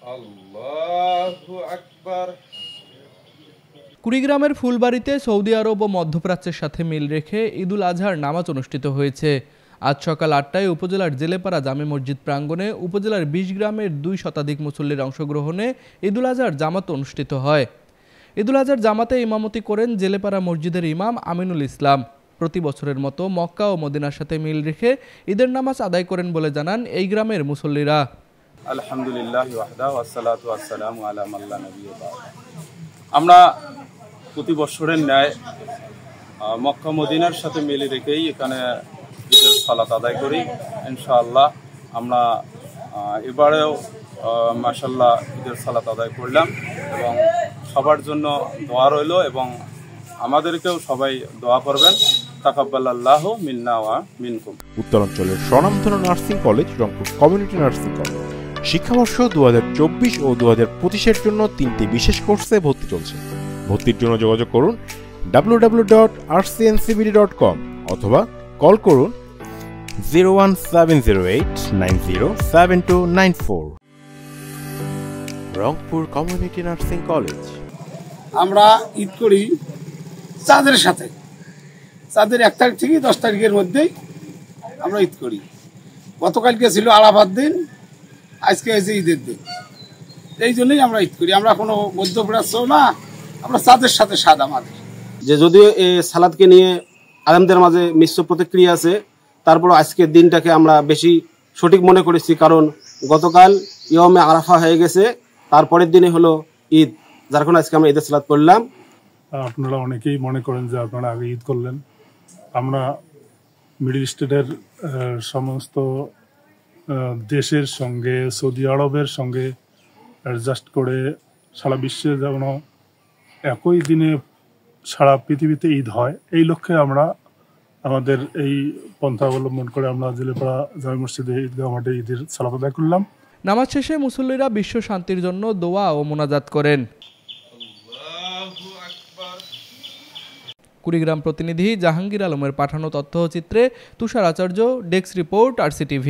আল্লাহু আকবার। কুড়িগ্রামের ফুলবাড়িতে সৌদি আরব ও মধ্যপ্রাচ্যের সাথে মিল রেখে ঈদুল আজহার নামাজ অনুষ্ঠিত হয়েছে। আজ সকাল ৮টায় উপজেলার জেলেপাড়া জামে মসজিদ প্রাঙ্গণে উপজেলার ২০ গ্রামের ২ শতাধিক মুসল্লির অংশগ্রহণে ঈদুল আজহার জামাত অনুষ্ঠিত হয়। ঈদুল আজহার জামাতে ইমামতি করেন জেলেপাড়া মসজিদের ইমাম আমিনুল ইসলাম। প্রতি বছরের মতো মক্কা ও মদিনার সাথে মিল রেখে ঈদের নামাজ আদায় করেন বলে জানান এই গ্রামের মুসল্লিরা। আলহামদুলিল্লাহ ওয়াহদা ওয়াসসালাতু ওয়াসসালামু আলা মান লা নাবিয়্যা বা'দা। আমরা প্রতি বছরের ন্যায় মক্কা মদিনার সাথে মিল রেখেই এখানে ঈদের সালাত আদায় করি। ইনশাআল্লাহ আমরা এবারেও মাশাআল্লাহ ঈদের সালাত আদায় করলাম এবং সবার জন্য দোয়া রইল এবং আমাদেরকেও সবাই দোয়া করবেন। তাকাব্বালাল্লাহু মিন্না ওয়া মিনকুম। উত্তরাঞ্চলের স্বনামধন্য nursing college Rangpur community nursing college শিক্ষাবর্ষ 2024 ও 2025-এর জন্য 3টি বিশেষ কোর্সে ভর্তি চলছে। ভর্তির জন্য যোগাযোগ করুন www.rcncbd.com অথবা কল করুন 01708907294। Rangpur community nursing college. আমরা ঈদ করি চাঁদের সাথে, চাঁদের 1 তারিখ থেকে 10 তারিখের মধ্যেই আমরা ঈদ করি। গতকালকে ছিল আরাফাত দিন, আজকে হয়েছে ঈদের দিন, এই জন্যই আমরা ঈদ করি। আমরা কোনো মধ্যপ্রাচ্য না, আমরা চাঁদের সাথে স্বাদ আমাদের। যে যদিও এই সালাদকে নিয়ে আলেমদের মাঝে মিশ্র প্রতিক্রিয়া আছে, তারপর আজকের দিনটাকে আমরা বেশি সঠিক মনে করেছি, কারণ গতকাল ইয়মে আরাফা হয়ে গেছে, তারপরের দিনে হলো ঈদ, যার কারণে আজকে আমরা ঈদের সালাত করলাম। আপনারা অনেকেই মনে করেন যে আপনারা আগে ঈদ করলেন। আমরা মিডল ইস্টের সমস্ত দেশের সঙ্গে সৌদি আরবের সঙ্গে অ্যাডজাস্ট করে সারা বিশ্বে যেন একই দিনে সারা পৃথিবীতে ঈদ হয়, এই লক্ষ্যে আমরা আমাদের এই পন্থা অবলম্বন করে আমরা জেলেপাড়া জামে মসজিদে ঈদগাহ মাঠে ঈদের সালাত আদায় করলাম। নামাজ শেষে মুসল্লিরা বিশ্ব শান্তির জন্য দোয়া ও মোনাজাত করেন। কুড়িগ্রাম প্রতিনিধি জাহাঙ্গীর আলমের পাঠানো তথ্যচিত্রে তুষার আচার্য, ডেস্ক রিপোর্ট, RCTV।